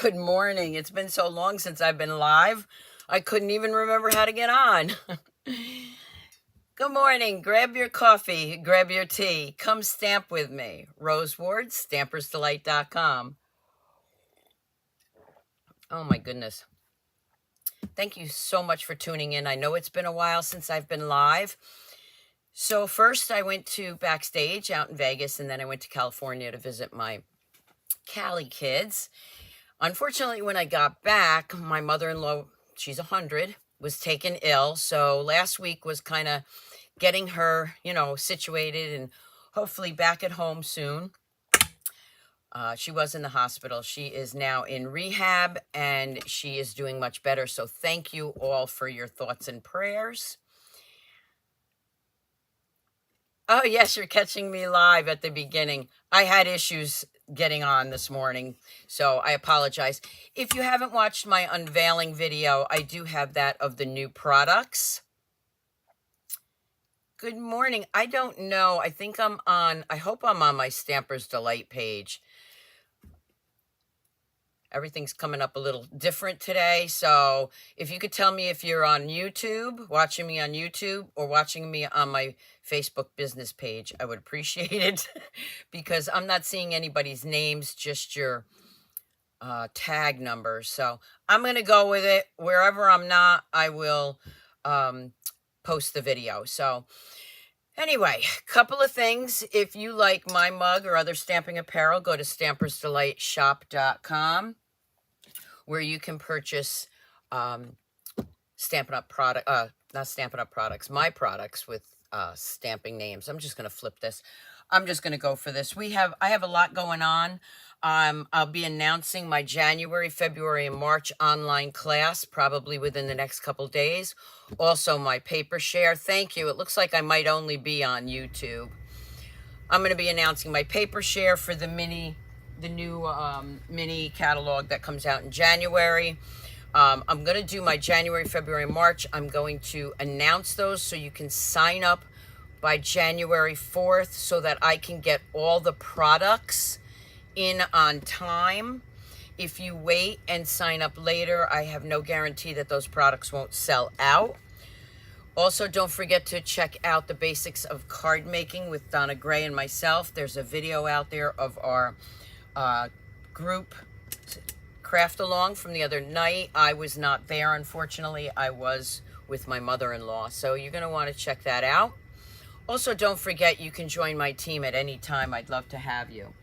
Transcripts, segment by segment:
Good morning. It's been so long since I've been live. I couldn't even remember how to get on. Good morning. Grab your coffee, grab your tea. Come stamp with me. Rose Ward, stampersdelight.com. Oh my goodness. Thank you so much for tuning in. I know it's been a while since I've been live. So first I went to backstage out in Vegas, and then I went to California to visit my Cali kids. Unfortunately, when I got back, my mother-in-law, she's 100, was taken ill. So last week was kind of getting her, situated and hopefully back at home soon. She was in the hospital. She is now in rehab, and she is doing much better. So thank you all for your thoughts and prayers. Oh, yes, you're catching me live at the beginning. I had issues getting on this morning, so I apologize. If you haven't watched my unveiling video, I do have that of the new products. Good morning. I don't know. I hope I'm on my Stampers Delight page. Everything's coming up a little different today. So if you could tell me if you're on YouTube, watching me on YouTube, or watching me on my Facebook business page, I would appreciate it because I'm not seeing anybody's names, just your tag numbers. So I'm going to go with it. Wherever I'm not, I will post the video. So anyway, couple of things. If you like my mug or other stamping apparel, go to stampersdelightshop.com, where you can purchase Stampin' Up! Not Stampin' Up! Products, my products with stamping names. I'm just going to flip this. I'm just going to go for this. I have a lot going on. I'll be announcing my January, February, and March online class probably within the next couple days. Also, my paper share. Thank you. It looks like I might only be on YouTube. I'm going to be announcing my paper share for the new mini catalog that comes out in January. I'm going to do my January, February, March. I'm going to announce those so you can sign up by January 4th so that I can get all the products in on time. If you wait and sign up later, I have no guarantee that those products won't sell out. Also, don't forget to check out the basics of card making with Donna Gray and myself. There's a video out there of our group craft along from the other night. I was not there, unfortunately. I was with my mother-in-law. So you're going to want to check that out. Also, don't forget you can join my team at any time. I'd love to have you.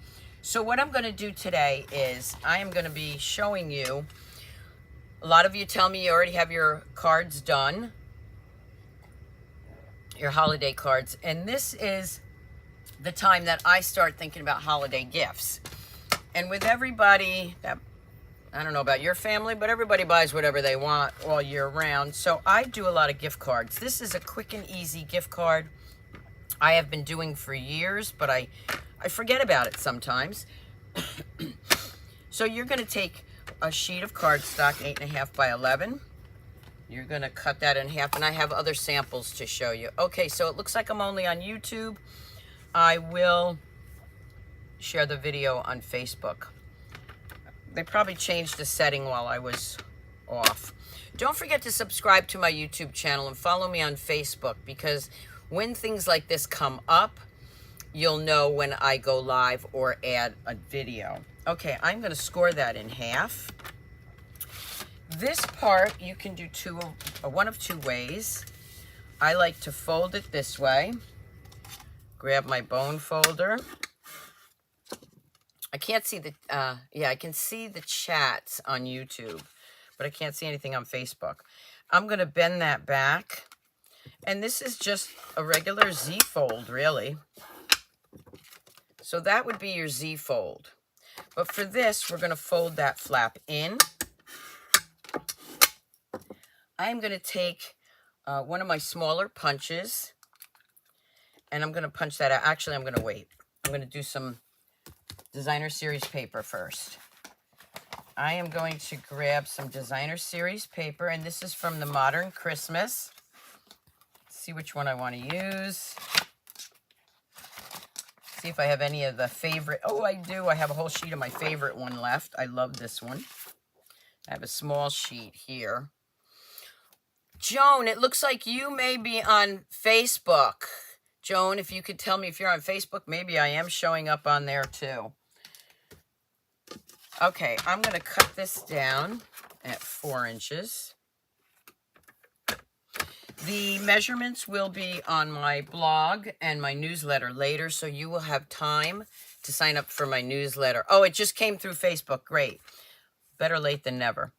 So what I'm going to do today is I am going to be showing you, a lot of you tell me you already have your cards done, your holiday cards, and this is the time that I start thinking about holiday gifts. And with everybody, I don't know about your family, but everybody buys whatever they want all year round. So I do a lot of gift cards. This is a quick and easy gift card I have been doing for years, but I forget about it sometimes. So you're going to take a sheet of cardstock, 8.5 by 11. You're going to cut that in half, and I have other samples to show you. Okay, so it looks like I'm only on YouTube. I will share the video on Facebook. They probably changed the setting while I was off. Don't forget to subscribe to my YouTube channel and follow me on Facebook, because when things like this come up, you'll know when I go live or add a video. Okay, I'm going to score that in half. This part you can do one of two ways. I like to fold it this way. Grab my bone folder. I can't see the, I can see the chats on YouTube, but I can't see anything on Facebook. I'm going to bend that back. And this is just a regular Z fold, really. So that would be your Z fold. But for this, we're going to fold that flap in. I'm going to take one of my smaller punches, and I'm going to punch that out. Actually, I'm going to wait. I'm going to do some designer series paper first. I am going to grab some designer series paper, and this is from the Modern Christmas. Let's see which one I want to use. See if I have any of the favorite. Oh, I do. I have a whole sheet of my favorite one left. I love this one. I have a small sheet here. Joan, it looks like you may be on Facebook. Joan, if you could tell me if you're on Facebook, maybe I am showing up on there too. Okay, I'm going to cut this down at 4 inches. The measurements will be on my blog and my newsletter later, so you will have time to sign up for my newsletter. Oh, it just came through Facebook. Great. Better late than never.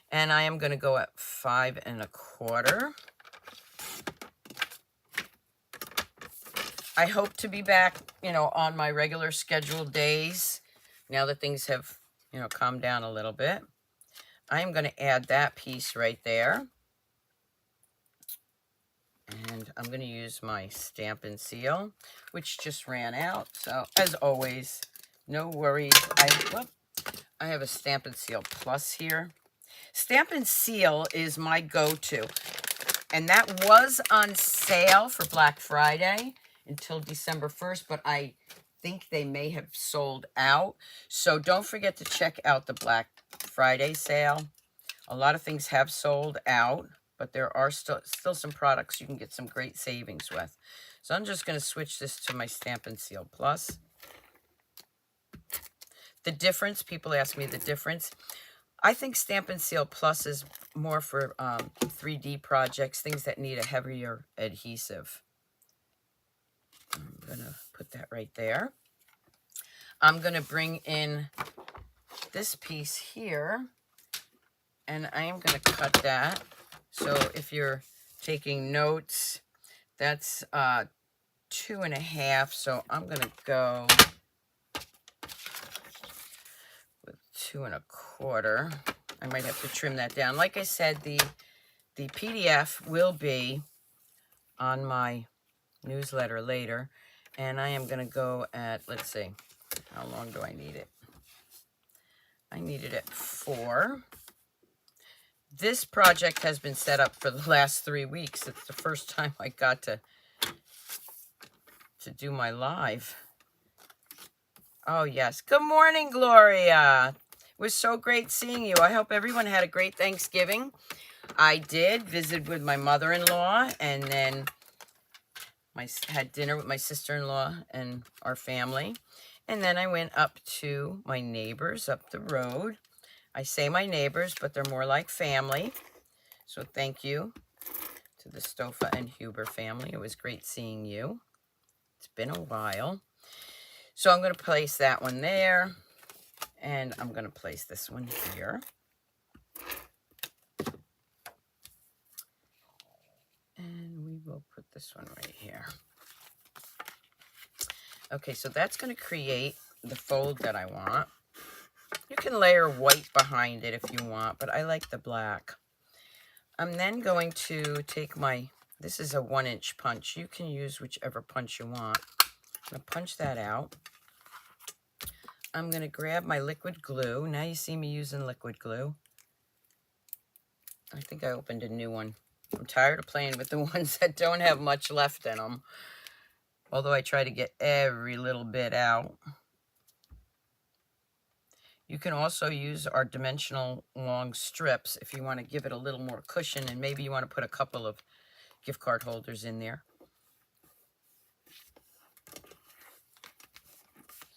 And I am going to go at 5 1/4. I hope to be back, on my regular scheduled days now that things have, calmed down a little bit. I am going to add that piece right there. And I'm going to use my Stamp and Seal, which just ran out. So, as always, no worries. I have a Stamp and Seal Plus here. Stamp and Seal is my go-to. And that was on sale for Black Friday until December 1st, but I think they may have sold out. So don't forget to check out the Black Friday sale. A lot of things have sold out, but there are still some products you can get some great savings with. So I'm just going to switch this to my Stamp and Seal Plus. The difference, people ask me the difference. I think Stamp and Seal Plus is more for 3D projects, things that need a heavier adhesive. I'm going to put that right there. I'm going to bring in this piece here, and I am going to cut that. So if you're taking notes, that's 2 1/2. So I'm going to go with 2 1/4. I might have to trim that down. Like I said, the PDF will be on my newsletter later. And I am going to go at, let's see, how long do I need it? I need it at 4. This project has been set up for the last 3 weeks. It's the first time I got to do my live. Oh, yes. Good morning, Gloria. It was so great seeing you. I hope everyone had a great Thanksgiving. I did. Visited with my mother-in-law, and then had dinner with my sister-in-law and our family. And then I went up to my neighbors up the road. I say my neighbors, but they're more like family. So thank you to the Stofa and Huber family. It was great seeing you. It's been a while. So I'm going to place that one there. And I'm going to place this one here. And we will put this one right here. Okay, so that's going to create the fold that I want. You can layer white behind it if you want, but I like the black. I'm then going to take this is a 1-inch punch. You can use whichever punch you want. I'm going to punch that out. I'm going to grab my liquid glue. Now you see me using liquid glue. I think I opened a new one. I'm tired of playing with the ones that don't have much left in them. Although I try to get every little bit out. You can also use our dimensional long strips if you want to give it a little more cushion, and maybe you want to put a couple of gift card holders in there.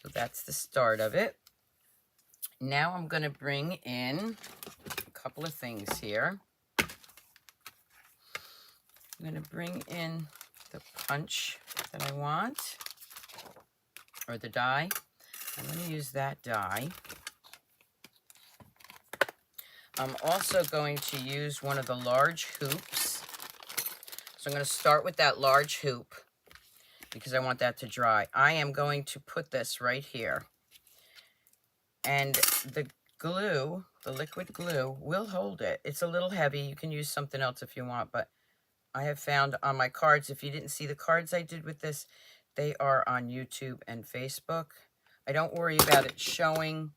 So that's the start of it. Now I'm going to bring in a couple of things here. I'm going to bring in the punch that I want, or the die. I'm going to use that die. I'm also going to use one of the large hoops. So I'm going to start with that large hoop because I want that to dry. I am going to put this right here. And the glue, the liquid glue, will hold it. It's a little heavy. You can use something else if you want, but I have found on my cards, if you didn't see the cards I did with this, they are on YouTube and Facebook. I don't worry about it showing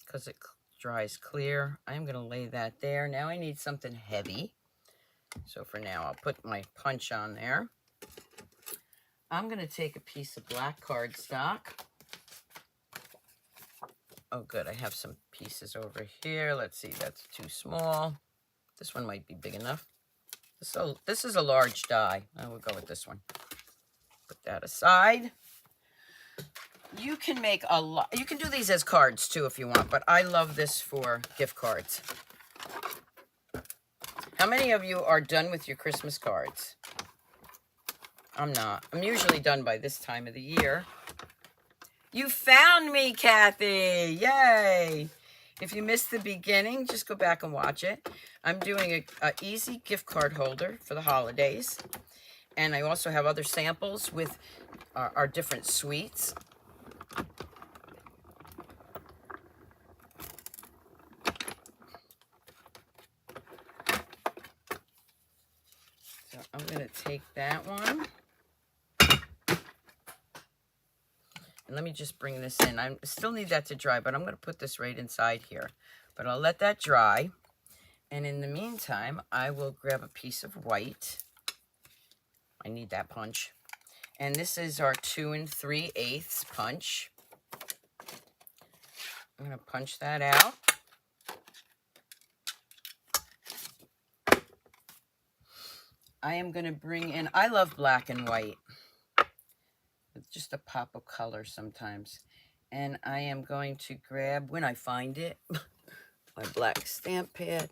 because it dries clear. I'm going to lay that there. Now I need something heavy. So for now, I'll put my punch on there. I'm going to take a piece of black cardstock. Oh, good. I have some pieces over here. Let's see. That's too small. This one might be big enough. So this is a large die. I will go with this one. Put that aside. You can make a lot. You can do these as cards too if you want, but I love this for gift cards. How many of you are done with your Christmas cards? I'm not. I'm usually done by this time of the year. You found me, Kathy. Yay. If you missed the beginning, just go back and watch it. I'm doing a easy gift card holder for the holidays. And I also have other samples with our different sweets. So I'm going to take that one. And let me just bring this in. I still need that to dry, but I'm going to put this right inside here. But I'll let that dry. And in the meantime, I will grab a piece of white. I need that punch. And this is our 2 3/8 punch. I'm going to punch that out. I am going to bring in, I love black and white. It's just a pop of color sometimes. And I am going to grab, when I find it, my black stamp pad.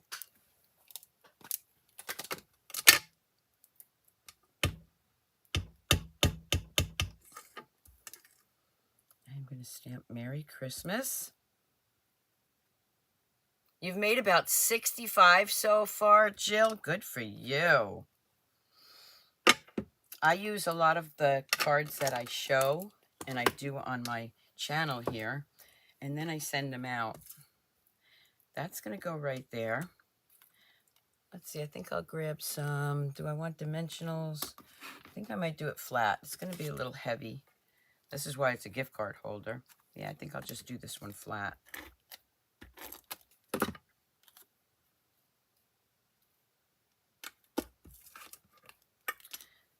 I'm going to stamp Merry Christmas. You've made about 65 so far, Jill. Good for you. I use a lot of the cards that I show and I do on my channel here, and then I send them out. That's going to go right there. Let's see, I think I'll grab some. Do I want dimensionals? I think I might do it flat. It's going to be a little heavy. This is why it's a gift card holder. Yeah, I think I'll just do this one flat.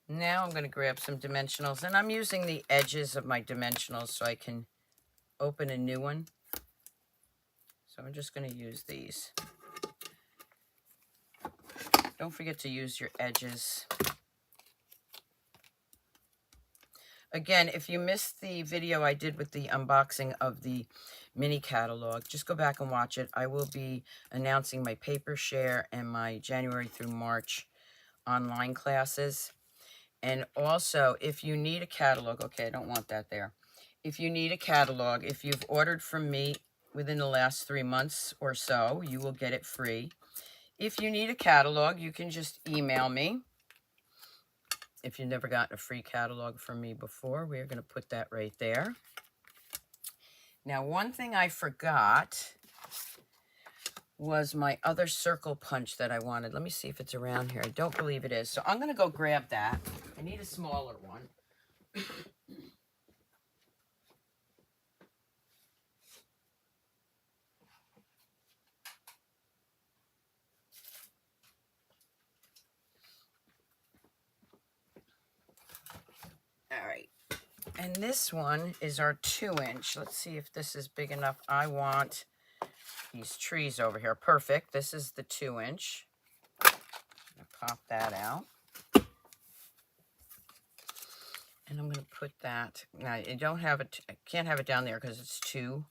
Now I'm going to grab some dimensionals, and I'm using the edges of my dimensionals so I can open a new one. So I'm just going to use these. Don't forget to use your edges. Again, if you missed the video I did with the unboxing of the mini catalog, just go back and watch it. I will be announcing my paper share and my January through March online classes. And also, if you need a catalog, okay, I don't want that there. If you need a catalog, if you've ordered from me within the last 3 months or so, you will get it free. If you need a catalog, you can just email me. If you've never gotten a free catalog from me before, we're going to put that right there. Now, one thing I forgot was my other circle punch that I wanted. Let me see if it's around here. I don't believe it is. So I'm going to go grab that. I need a smaller one. All right. And this one is our 2-inch. Let's see if this is big enough. I want these trees over here. Perfect. This is the 2-inch. Pop that out. And I'm going to put that. Now, I don't have it. I can't have it down there because it's too,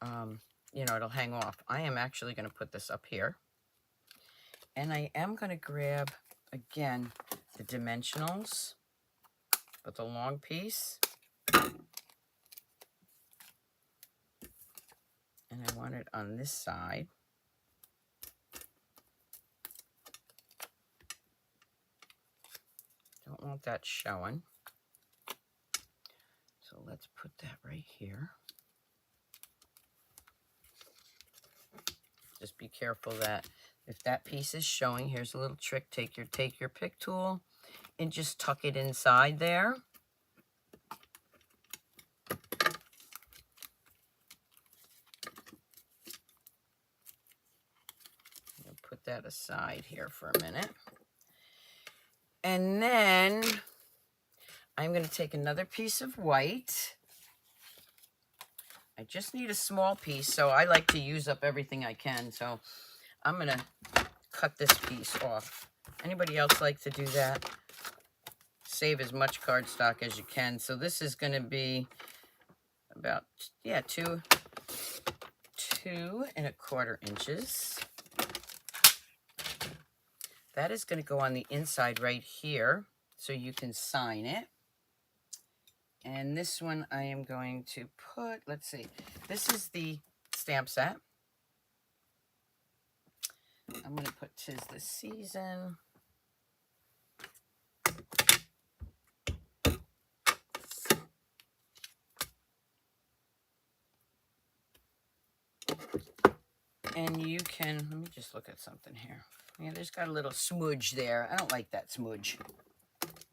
you know, it'll hang off. I am actually going to put this up here. And I am going to grab, again, the dimensionals, but the long piece. And I want it on this side. Don't want that showing. So let's put that right here. Just be careful that if that piece is showing, here's a little trick. Take your pick tool and just tuck it inside there. I'll put that aside here for a minute. And then I'm going to take another piece of white. I just need a small piece, so I like to use up everything I can. So I'm going to cut this piece off. Anybody else like to do that? Save as much cardstock as you can. So this is going to be about, yeah, 2.25 inches. That is going to go on the inside right here, so you can sign it. And this one I am going to put, let's see, this is the stamp set. I'm going to put 'Tis the Season. And you can, let me just look at something here. Yeah, there's got a little smudge there. I don't like that smudge.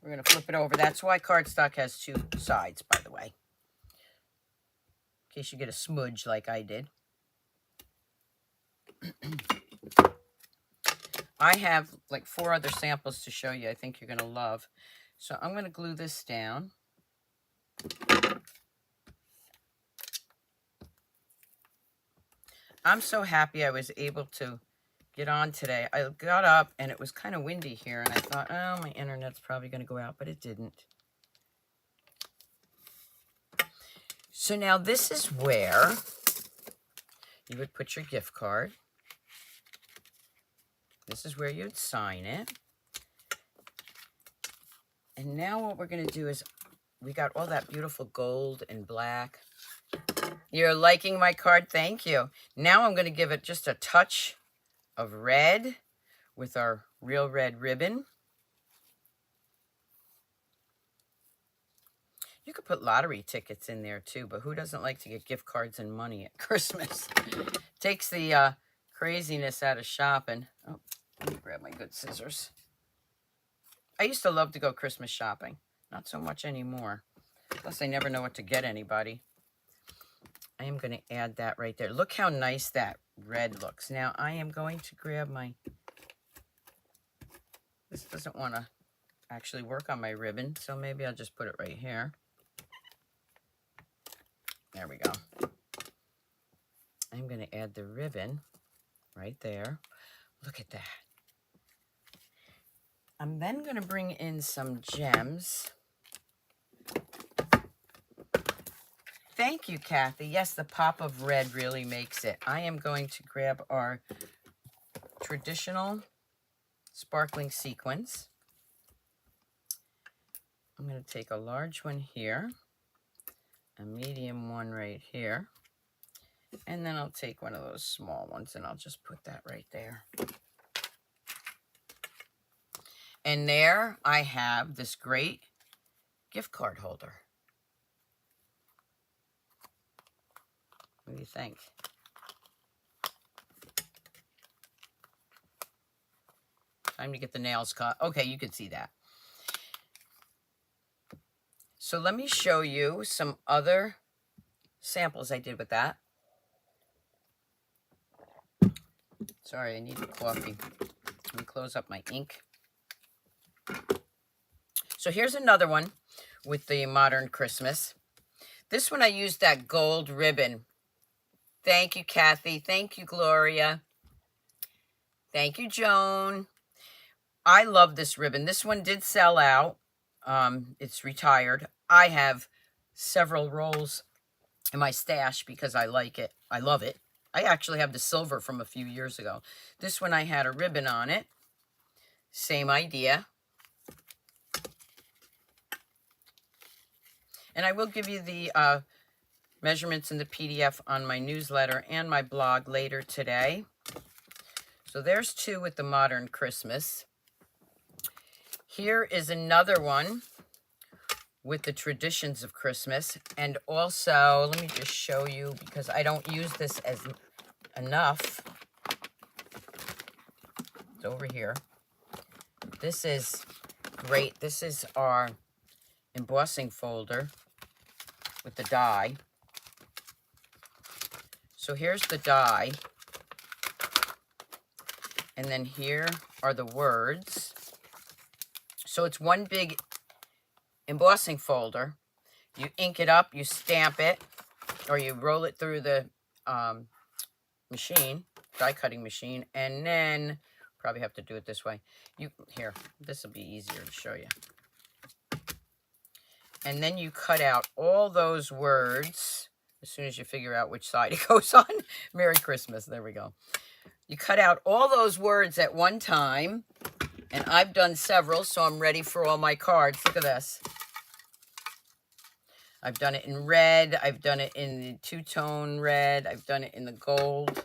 We're going to flip it over. That's why cardstock has two sides, by the way. In case you get a smudge like I did. I have like 4 other samples to show you I think you're going to love. So I'm going to glue this down. I'm so happy I was able to get on today. I got up and it was kind of windy here, and I thought, oh, my internet's probably going to go out, but it didn't. So now this is where you would put your gift card. This is where you'd sign it. And now what we're going to do is, we got all that beautiful gold and black. You're liking my card? Thank you. Now I'm going to give it just a touch of red with our real red ribbon. You could put lottery tickets in there too, but who doesn't like to get gift cards and money at Christmas? Takes the craziness out of shopping. Oh, let me grab my good scissors. I used to love to go Christmas shopping. Not so much anymore. Plus, I never know what to get anybody. I am going to add that right there. Look how nice that red looks. Now, I am going to grab my... This doesn't want to actually work on my ribbon, so maybe I'll just put it right here. There we go. I'm going to add the ribbon right there. Look at that. I'm then going to bring in some gems. Thank you, Kathy. Yes, the pop of red really makes it. I am going to grab our traditional sparkling sequins. I'm going to take a large one here, a medium one right here, and then I'll take one of those small ones and I'll just put that right there. And there I have this great gift card holder. What do you think? Time to get the nails cut. Okay, you can see that. So let me show you some other samples I did with that. Sorry, I need the coffee. Let me close up my ink. So here's another one with the Modern Christmas. This one I used that gold ribbon. Thank you, Kathy. Thank you, Gloria. Thank you, Joan. I love this ribbon. This one did sell out. It's retired. I have several rolls in my stash because I like it. I love it. I actually have the silver from a few years ago. This one I had a ribbon on it. Same idea. And I will give you the measurements in the PDF on my newsletter and my blog later today. So there's 2 with the Modern Christmas. Here is another one with the Traditions of Christmas. And also, let me just show you, because I don't use this as enough. It's over here. This is great. This is our embossing folder with the die. So here's the die. And then here are the words. So it's one big embossing folder. You ink it up, you stamp it, or you roll it through the machine, die cutting machine, and then probably have to do it this way. Here, this will be easier to show you. And then you cut out all those words as soon as you figure out which side it goes on. Merry Christmas. There we go. You cut out all those words at one time, and I've done several, so I'm ready for all my cards. Look at this. I've done it in red. I've done it in the two-tone red. I've done it in the gold.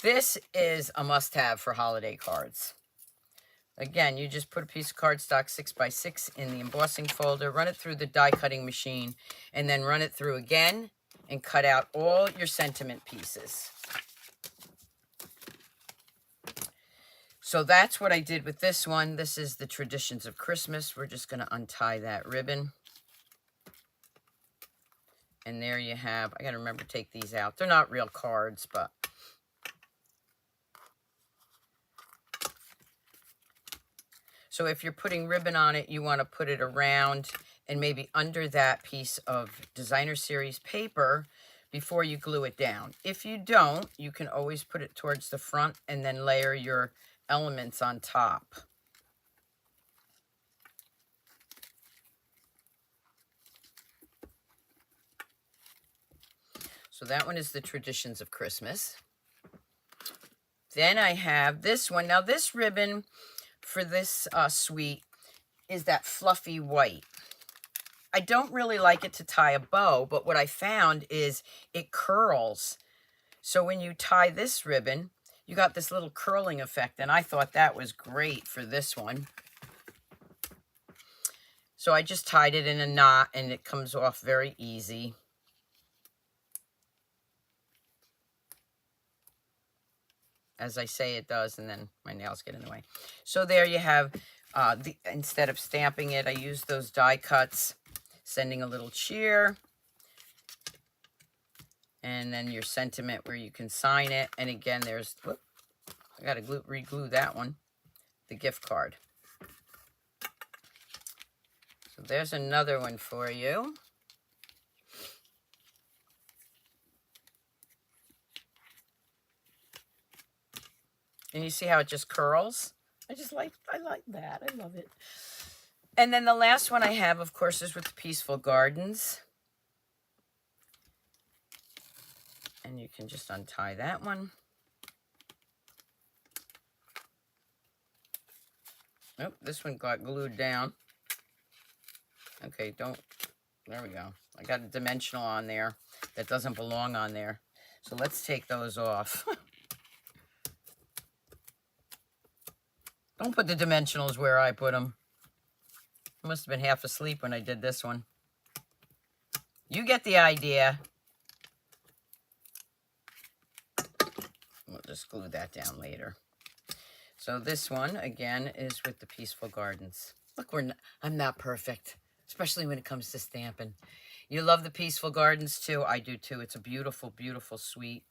This is a must-have for holiday cards. Again, you just put a piece of cardstock 6x6 in the embossing folder, run it through the die cutting machine, and then run it through again and cut out all your sentiment pieces. So that's what I did with this one. This is the Traditions of Christmas. We're just going to untie that ribbon. And there you have, I got to remember to take these out. They're not real cards, but so if you're putting ribbon on it, you want to put it around and maybe under that piece of designer series paper before you glue it down. If you don't, you can always put it towards the front and then layer your elements on top. So that one is the Traditions of Christmas. Then I have this one. Now this ribbon for this suite is that fluffy white. I don't really like it to tie a bow, but what I found is it curls. So when you tie this ribbon, you got this little curling effect, and I thought that was great for this one. So I just tied it in a knot, and it comes off very easy. As I say it does, and then my nails get in the way. So there you have, instead of stamping it, I used those die cuts, sending a little cheer. And then your sentiment where you can sign it. And again, there's, whoop, I got to re-glue that one, the gift card. So there's another one for you. And you see how it just curls? I like that. I love it. And then the last one I have, of course, is with the Peaceful Gardens. And you can just untie that one. Oh, this one got glued down. Okay, there we go. I got a dimensional on there that doesn't belong on there. So let's take those off. Don't put the dimensionals where I put them. I must have been half asleep when I did this one. You get the idea. We'll just glue that down later. So this one, again, is with the Peaceful Gardens. Look, I'm not perfect, especially when it comes to stamping. You love the Peaceful Gardens, too. I do, too. It's a beautiful, beautiful suite.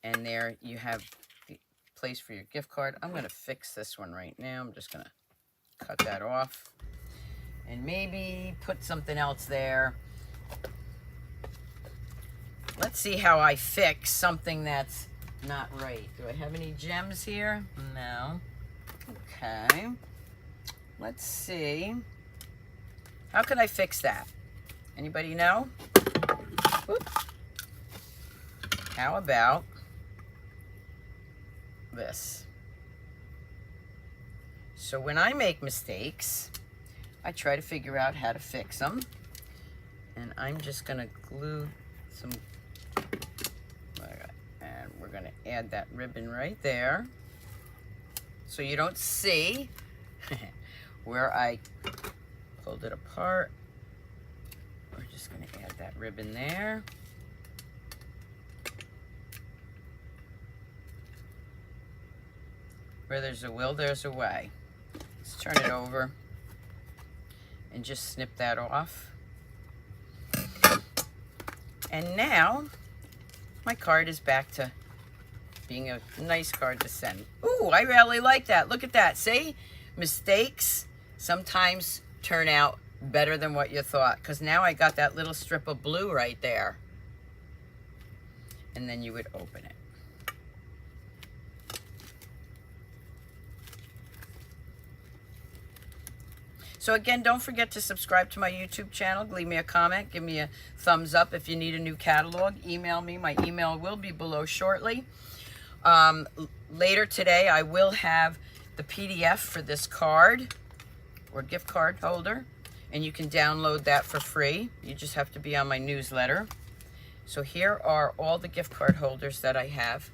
And there you have the place for your gift card. I'm going to fix this one right now. I'm just going to cut that off. And maybe put something else there. Let's see how I fix something that's not right. Do I have any gems here? No. Okay. Let's see. How can I fix that? Anybody know? Whoop. How about this? So when I make mistakes, I try to figure out how to fix them. And I'm just going to glue some, and we're going to add that ribbon right there. So you don't see where I pulled it apart. We're just going to add that ribbon there. Where there's a will, there's a way. Let's turn it over and just snip that off. And now my card is back to being a nice card to send. Ooh, I really like that. Look at that. See? Mistakes sometimes turn out better than what you thought, because now I got that little strip of blue right there. and then you would open it. So again, don't forget to subscribe to my YouTube channel. Leave me a comment. Give me a thumbs up if you need a new catalog. Email me. My email will be below shortly. Later today, I will have the PDF for this card or gift card holder, and you can download that for free. You just have to be on my newsletter. So here are all the gift card holders that I have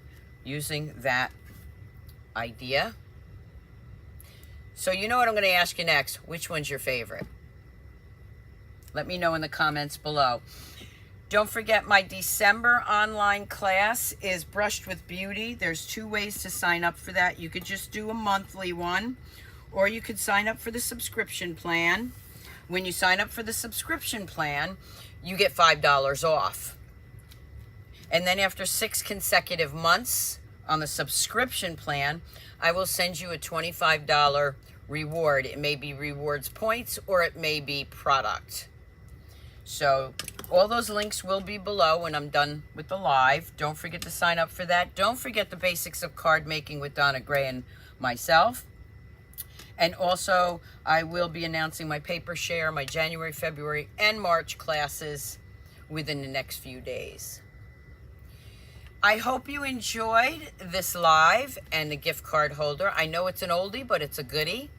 using that idea. So you know what I'm going to ask you next. Which one's your favorite? Let me know in the comments below. Don't forget my December online class is Brushed with Beauty. There's 2 ways to sign up for that. You could just do a monthly one, or you could sign up for the subscription plan. When you sign up for the subscription plan, you get $5 off. And then after 6 consecutive months on the subscription plan, I will send you a $25 reward. It may be rewards points or it may be product. So all those links will be below when I'm done with the live. Don't forget to sign up for that. Don't forget the basics of card making with Donna Gray and myself. And also I will be announcing my paper share, my January, February, and March classes within the next few days. I hope you enjoyed this live and the gift card holder. I know it's an oldie, but it's a goodie.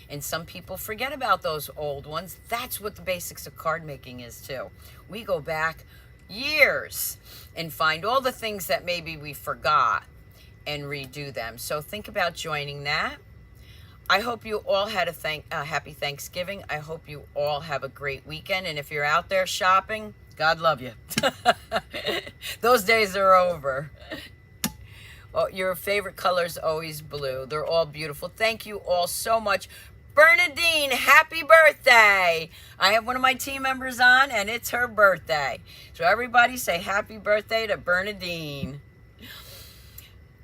And some people forget about those old ones. That's what the basics of card making is too. We go back years and find all the things that maybe we forgot and redo them. So think about joining that. I hope you all had a happy Thanksgiving. I hope you all have a great weekend. And if you're out there shopping, God love you. Those days are over. Oh, your favorite color is always blue. They're all beautiful. Thank you all so much. Bernadine, happy birthday. I have one of my team members on, and it's her birthday. So everybody say happy birthday to Bernadine.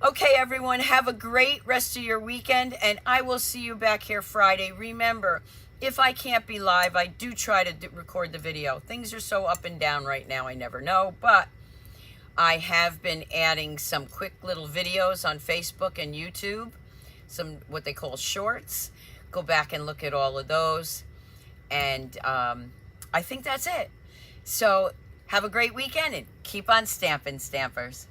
Okay, everyone, have a great rest of your weekend, and I will see you back here Friday. Remember, if I can't be live, I do try to record the video. Things are so up and down right now, I never know, but I have been adding some quick little videos on Facebook and YouTube, some what they call shorts. Go back and look at all of those, and I think that's it. So have a great weekend, and keep on stamping, stampers.